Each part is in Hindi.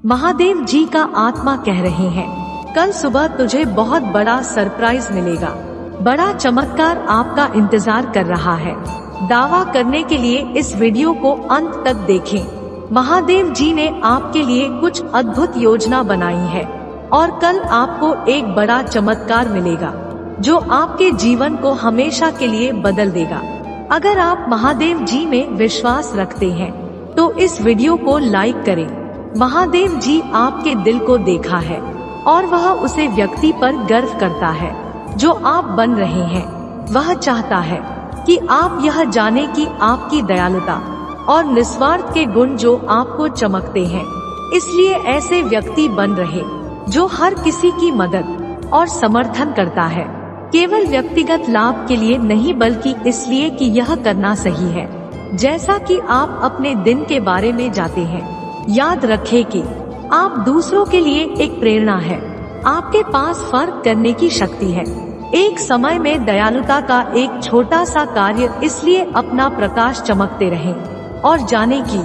महादेव जी का आत्मा कह रहे हैं, कल सुबह तुझे बहुत बड़ा सरप्राइज मिलेगा। बड़ा चमत्कार आपका इंतजार कर रहा है। दावा करने के लिए इस वीडियो को अंत तक देखें। महादेव जी ने आपके लिए कुछ अद्भुत योजना बनाई है और कल आपको एक बड़ा चमत्कार मिलेगा जो आपके जीवन को हमेशा के लिए बदल देगा। अगर आप महादेव जी में विश्वास रखते हैं तो इस वीडियो को लाइक करें। महादेव जी आपके दिल को देखा है और वह उसे व्यक्ति पर गर्व करता है जो आप बन रहे हैं। वह चाहता है कि आप यह जाने कि आपकी दयालुता और निस्वार्थ के गुण जो आपको चमकते हैं। इसलिए ऐसे व्यक्ति बन रहे जो हर किसी की मदद और समर्थन करता है, केवल व्यक्तिगत लाभ के लिए नहीं बल्कि इसलिए कि यह करना सही है। जैसा कि आप अपने दिन के बारे में जाते हैं, याद रखें कि आप दूसरों के लिए एक प्रेरणा है। आपके पास फर्क करने की शक्ति है। एक समय में दयालुता का एक छोटा सा कार्य इसलिए अपना प्रकाश चमकते रहे और जाने कि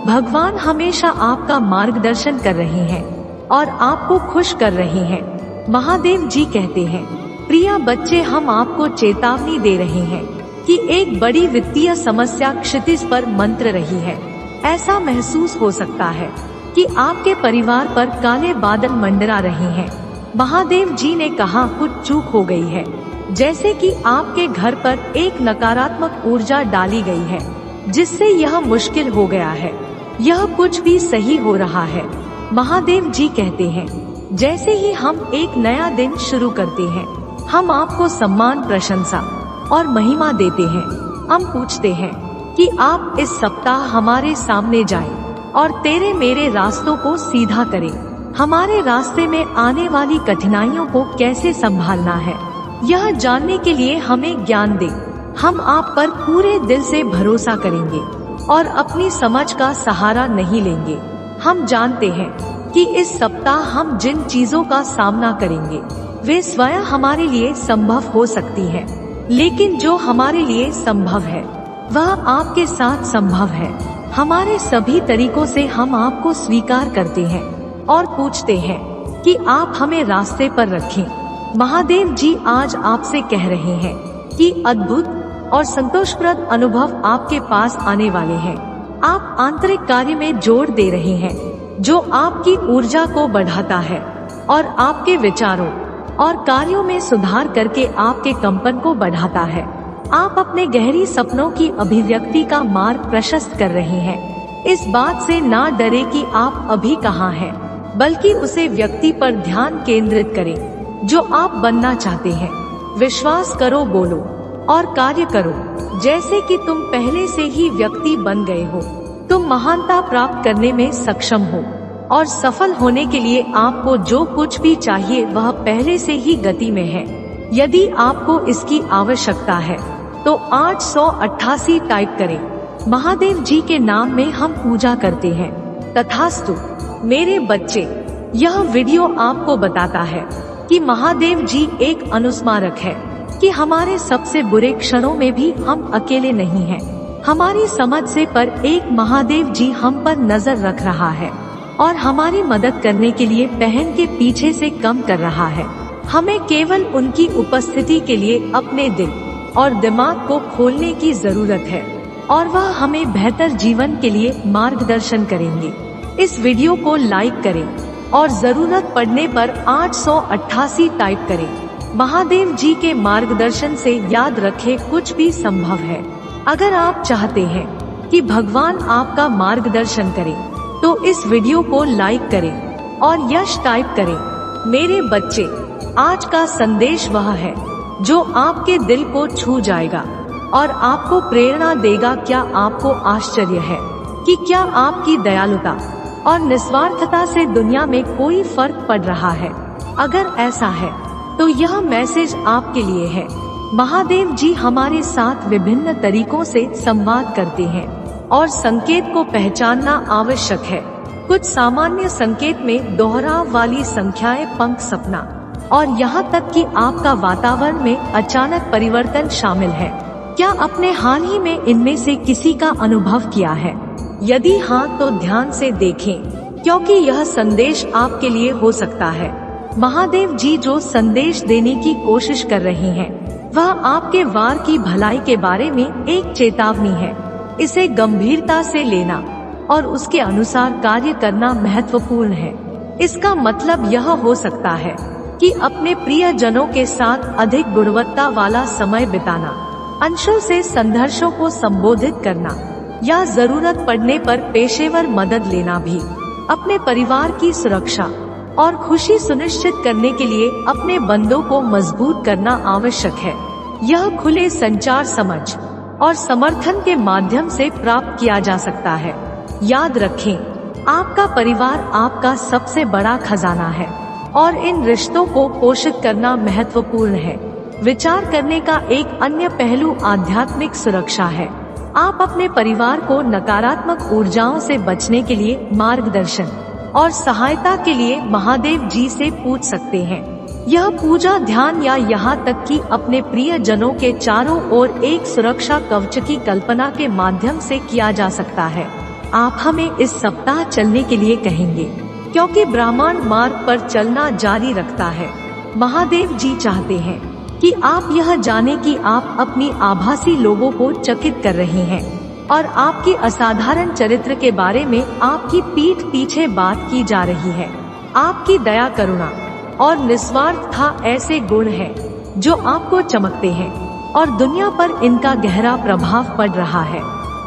भगवान हमेशा आपका मार्गदर्शन कर रहे हैं और आपको खुश कर रहे हैं। महादेव जी कहते हैं, प्रिय बच्चे, हम आपको चेतावनी दे रहे हैं कि एक बड़ी वित्तीय समस्या क्षितिज पर मंत्र रही है। ऐसा महसूस हो सकता है कि आपके परिवार पर काले बादल मंडरा रहे हैं। महादेव जी ने कहा, कुछ चूक हो गई है, जैसे कि आपके घर पर एक नकारात्मक ऊर्जा डाली गई है जिससे यह मुश्किल हो गया है। यह कुछ भी सही हो रहा है। महादेव जी कहते हैं, जैसे ही हम एक नया दिन शुरू करते हैं, हम आपको सम्मान, प्रशंसा और महिमा देते हैं। हम पूछते हैं कि आप इस सप्ताह हमारे सामने जाएं और तेरे मेरे रास्तों को सीधा करें। हमारे रास्ते में आने वाली कठिनाइयों को कैसे संभालना है, यह जानने के लिए हमें ज्ञान दे। हम आप पर पूरे दिल से भरोसा करेंगे और अपनी समझ का सहारा नहीं लेंगे। हम जानते हैं कि इस सप्ताह हम जिन चीजों का सामना करेंगे वे स्वयं हमारे लिए संभव हो सकती हैं, लेकिन जो हमारे लिए संभव है वह आपके साथ संभव है। हमारे सभी तरीकों से हम आपको स्वीकार करते हैं और पूछते हैं कि आप हमें रास्ते पर रखें। महादेव जी आज आपसे कह रहे हैं कि अद्भुत और संतोषप्रद अनुभव आपके पास आने वाले हैं। आप आंतरिक कार्य में जोर दे रहे हैं जो आपकी ऊर्जा को बढ़ाता है और आपके विचारों और कार्यों में सुधार करके आपके कंपन को बढ़ाता है। आप अपने गहरी सपनों की अभिव्यक्ति का मार्ग प्रशस्त कर रहे हैं। इस बात से ना डरे कि आप अभी कहाँ हैं, बल्कि उसे व्यक्ति पर ध्यान केंद्रित करें जो आप बनना चाहते हैं। विश्वास करो, बोलो और कार्य करो जैसे कि तुम पहले से ही व्यक्ति बन गए हो। तुम महानता प्राप्त करने में सक्षम हो और सफल होने के लिए आपको जो कुछ भी चाहिए वह पहले से ही गति में है। यदि आपको इसकी आवश्यकता है तो 888 टाइप करें। महादेव जी के नाम में हम पूजा करते हैं। तथास्तु। मेरे बच्चे, यह वीडियो आपको बताता है कि महादेव जी एक अनुस्मारक है कि हमारे सबसे बुरे क्षणों में भी हम अकेले नहीं हैं। हमारी समझ से पर एक महादेव जी हम पर नजर रख रहा है और हमारी मदद करने के लिए पहन के पीछे से कम कर रहा है। हमें केवल उनकी उपस्थिति के लिए अपने दिल और दिमाग को खोलने की जरूरत है और वह हमें बेहतर जीवन के लिए मार्गदर्शन करेंगे। इस वीडियो को लाइक करें और जरूरत पड़ने पर 888 टाइप करें। महादेव जी के मार्गदर्शन से याद रखें, कुछ भी संभव है। अगर आप चाहते हैं कि भगवान आपका मार्गदर्शन करे तो इस वीडियो को लाइक करें और यश टाइप करें। मेरे बच्चे, आज का संदेश वह है जो आपके दिल को छू जाएगा और आपको प्रेरणा देगा। क्या आपको आश्चर्य है कि क्या आपकी दयालुता और निस्वार्थता से दुनिया में कोई फर्क पड़ रहा है? अगर ऐसा है तो यह मैसेज आपके लिए है। महादेव जी हमारे साथ विभिन्न तरीकों से संवाद करते हैं और संकेत को पहचानना आवश्यक है। कुछ सामान्य संकेत में दोहराव वाली संख्याएं, पंख, सपना और यहाँ तक कि आपका वातावरण में अचानक परिवर्तन शामिल है। क्या अपने हाल ही में इनमें से किसी का अनुभव किया है? यदि हाँ तो ध्यान से देखें क्योंकि यह संदेश आपके लिए हो सकता है। महादेव जी जो संदेश देने की कोशिश कर रहे हैं वह आपके वार की भलाई के बारे में एक चेतावनी है। इसे गंभीरता से लेना और उसके अनुसार कार्य करना महत्वपूर्ण है। इसका मतलब यह हो सकता है कि अपने प्रियजनों के साथ अधिक गुणवत्ता वाला समय बिताना, अंशों से संघर्षों को संबोधित करना या जरूरत पड़ने पर पेशेवर मदद लेना भी। अपने परिवार की सुरक्षा और खुशी सुनिश्चित करने के लिए अपने बंधों को मजबूत करना आवश्यक है। यह खुले संचार, समझ और समर्थन के माध्यम से प्राप्त किया जा सकता है। याद रखें, आपका परिवार आपका सबसे बड़ा खजाना है और इन रिश्तों को पोषित करना महत्वपूर्ण है। विचार करने का एक अन्य पहलू आध्यात्मिक सुरक्षा है। आप अपने परिवार को नकारात्मक ऊर्जाओं से बचने के लिए मार्गदर्शन और सहायता के लिए महादेव जी से पूछ सकते हैं। यह पूजा, ध्यान या यहाँ तक कि अपने प्रिय जनों के चारों ओर एक सुरक्षा कवच की कल्पना के माध्यम से किया जा सकता है। आप हमें इस सप्ताह चलने के लिए कहेंगे क्योंकि ब्रह्मांड मार्ग पर चलना जारी रखता है। महादेव जी चाहते हैं कि आप यह जाने कि आप अपनी आभासी लोगों को चकित कर रहे हैं और आपकी असाधारण चरित्र के बारे में आपकी पीठ पीछे बात की जा रही है। आपकी दया, करुणा और निस्वार्थता ऐसे गुण हैं जो आपको चमकते हैं और दुनिया पर इनका गहरा प्रभाव पड़ रहा है।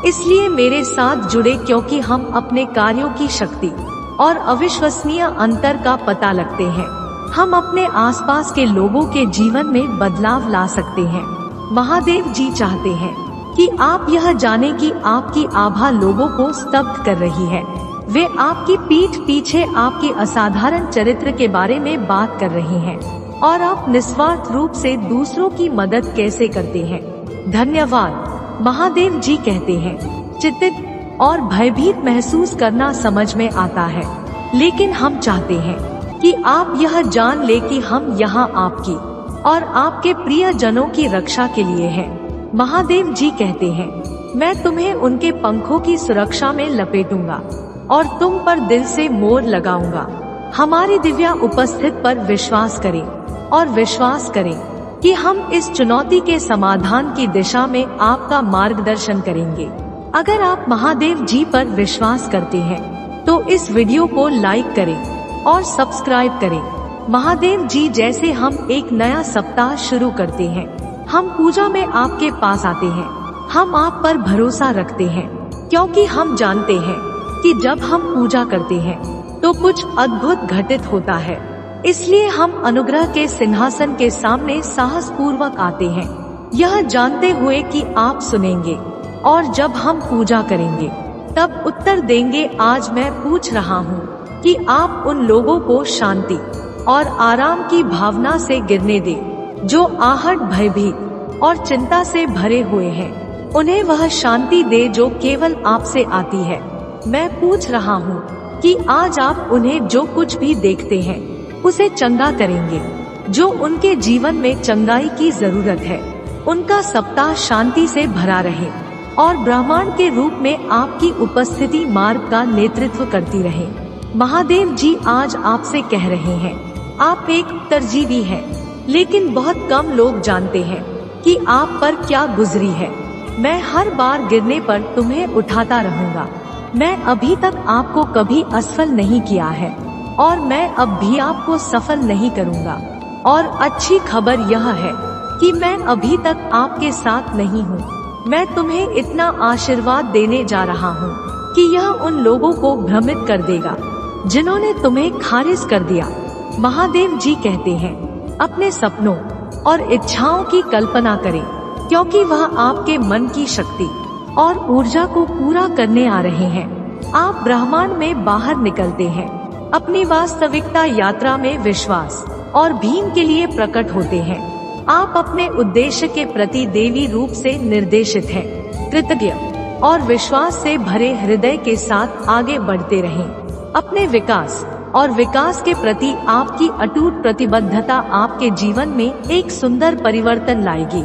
इसलिए मेरे साथ जुड़े क्योंकि हम अपने कार्यों की शक्ति और अविश्वसनीय अंतर का पता लगते हैं। हम अपने आसपास के लोगों के जीवन में बदलाव ला सकते हैं। महादेव जी चाहते हैं कि आप यह जाने कि आपकी आभा लोगों को स्तब्ध कर रही है। वे आपकी पीठ पीछे आपके असाधारण चरित्र के बारे में बात कर रहे हैं और आप निस्वार्थ रूप से दूसरों की मदद कैसे करते हैं। धन्यवाद। महादेव जी कहते हैं, चिंतित और भयभीत महसूस करना समझ में आता है, लेकिन हम चाहते हैं कि आप यह जान ले कि हम यहाँ आपकी और आपके प्रिय जनों की रक्षा के लिए हैं। महादेव जी कहते हैं, मैं तुम्हें उनके पंखों की सुरक्षा में लपेटूंगा और तुम पर दिल से मोर लगाऊंगा। हमारी दिव्या उपस्थित पर विश्वास करें और विश्वास करें कि हम इस चुनौती के समाधान की दिशा में आपका मार्गदर्शन करेंगे। अगर आप महादेव जी पर विश्वास करते हैं तो इस वीडियो को लाइक करें और सब्सक्राइब करें। महादेव जी जैसे हम एक नया सप्ताह शुरू करते हैं, हम पूजा में आपके पास आते हैं। हम आप पर भरोसा रखते हैं क्योंकि हम जानते हैं कि जब हम पूजा करते हैं तो कुछ अद्भुत घटित होता है। इसलिए हम अनुग्रह के सिंहासन के सामने साहस पूर्वक आते हैं, यह जानते हुए कि आप सुनेंगे और जब हम पूजा करेंगे तब उत्तर देंगे। आज मैं पूछ रहा हूँ कि आप उन लोगों को शांति और आराम की भावना से गिरने दे जो आहट, भयभीत और चिंता से भरे हुए हैं। उन्हें वह शांति दे जो केवल आपसे आती है। मैं पूछ रहा हूँ कि आज आप उन्हें जो कुछ भी देखते हैं उसे चंगा करेंगे, जो उनके जीवन में चंगाई की जरूरत है। उनका सप्ताह शांति से भरा रहे और ब्रह्मांड के रूप में आपकी उपस्थिति मार्ग का नेतृत्व करती रहे। महादेव जी आज आपसे कह रहे हैं, आप एक उत्तरजीवी हैं, लेकिन बहुत कम लोग जानते हैं कि आप पर क्या गुजरी है। मैं हर बार गिरने पर तुम्हें उठाता रहूंगा। मैं अभी तक आपको कभी असफल नहीं किया है और मैं अब भी आपको सफल नहीं करूंगा। और अच्छी खबर यह है कि मैं अभी तक आपके साथ नहीं हूँ। मैं तुम्हें इतना आशीर्वाद देने जा रहा हूँ कि यह उन लोगों को भ्रमित कर देगा जिन्होंने तुम्हें खारिज कर दिया। महादेव जी कहते हैं, अपने सपनों और इच्छाओं की कल्पना करें क्योंकि वह आपके मन की शक्ति और ऊर्जा को पूरा करने आ रहे हैं। आप ब्रह्मांड में बाहर निकलते हैं, अपनी वास्तविकता यात्रा में विश्वास और भीम के लिए प्रकट होते हैं। आप अपने उद्देश्य के प्रति देवी रूप से निर्देशित हैं। कृतज्ञ और विश्वास से भरे हृदय के साथ आगे बढ़ते रहें। अपने विकास और विकास के प्रति आपकी अटूट प्रतिबद्धता आपके जीवन में एक सुंदर परिवर्तन लाएगी।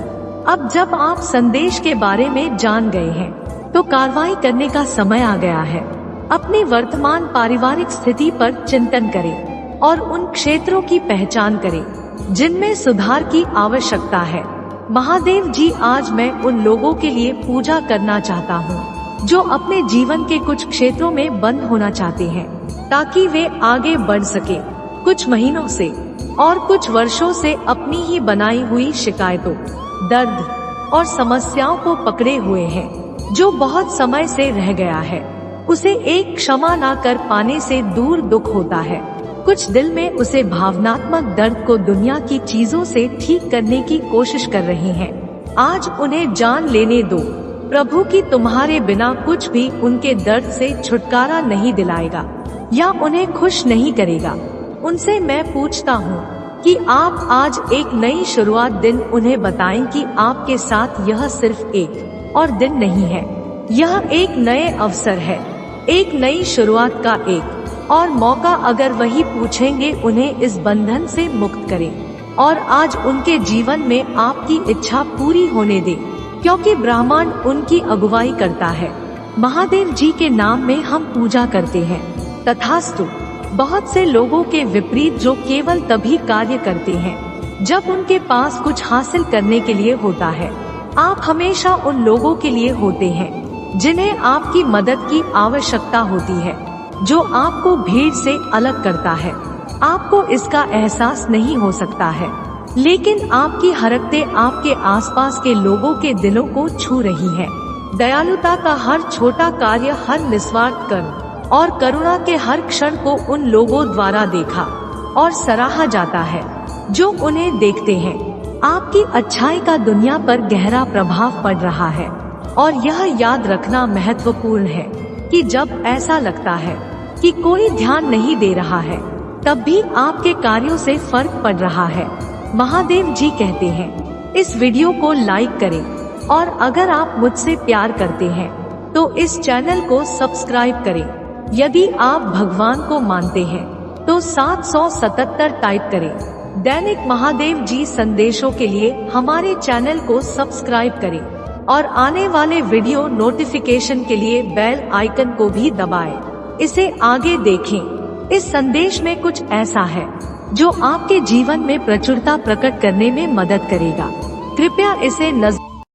अब जब आप संदेश के बारे में जान गए हैं तो कार्रवाई करने का समय आ गया है। अपनी वर्तमान पारिवारिक स्थिति पर चिंतन करें और उन क्षेत्रों की पहचान करें जिनमें सुधार की आवश्यकता है। महादेव जी, आज मैं उन लोगों के लिए पूजा करना चाहता हूँ जो अपने जीवन के कुछ क्षेत्रों में बंद होना चाहते हैं, ताकि वे आगे बढ़ सके। कुछ महीनों से और कुछ वर्षों से अपनी ही बनाई हुई शिकायतों, दर्द और समस्याओं को पकड़े हुए हैं, जो बहुत समय से रह गया है। उसे एक क्षमा ना कर पाने से दूर दुख होता है। कुछ दिल में उसे भावनात्मक दर्द को दुनिया की चीजों से ठीक करने की कोशिश कर रहे हैं। आज उन्हें जान लेने दो। प्रभु की तुम्हारे बिना कुछ भी उनके दर्द से छुटकारा नहीं दिलाएगा या उन्हें खुश नहीं करेगा। उनसे मैं पूछता हूँ कि आप आज एक नई शुरुआत दिन उन्हें बताएं कि आपके साथ यह सिर्फ एक और दिन नहीं है, यह एक नए अवसर है, एक नई शुरुआत का एक और मौका। अगर वही पूछेंगे, उन्हें इस बंधन से मुक्त करें और आज उनके जीवन में आपकी इच्छा पूरी होने दें, क्योंकि ब्रह्मांड उनकी अगुवाई करता है। महादेव जी के नाम में हम पूजा करते हैं। तथास्तु। बहुत से लोगों के विपरीत जो केवल तभी कार्य करते हैं जब उनके पास कुछ हासिल करने के लिए होता है। आप हमेशा उन लोगों के लिए होते हैं जिन्हें आपकी मदद की आवश्यकता होती है, जो आपको भीड़ से अलग करता है। आपको इसका एहसास नहीं हो सकता है, लेकिन आपकी हरकतें आपके आसपास के लोगों के दिलों को छू रही है। दयालुता का हर छोटा कार्य, हर निस्वार्थ कर्म और करुणा के हर क्षण को उन लोगों द्वारा देखा और सराहा जाता है जो उन्हें देखते हैं। आपकी अच्छाई का दुनिया पर गहरा प्रभाव पड़ रहा है और यह याद रखना महत्वपूर्ण है कि जब ऐसा लगता है कि कोई ध्यान नहीं दे रहा है, तब भी आपके कार्यों से फर्क पड़ रहा है। महादेव जी कहते हैं, इस वीडियो को लाइक करें और अगर आप मुझसे प्यार करते हैं तो इस चैनल को सब्सक्राइब करें। यदि आप भगवान को मानते हैं तो 777 टाइप करें। दैनिक महादेव जी संदेशों के लिए हमारे चैनल को सब्सक्राइब करें और आने वाले वीडियो नोटिफिकेशन के लिए बेल आइकन को भी दबाएं। इसे आगे देखें। इस संदेश में कुछ ऐसा है जो आपके जीवन में प्रचुरता प्रकट करने में मदद करेगा। कृपया इसे नजर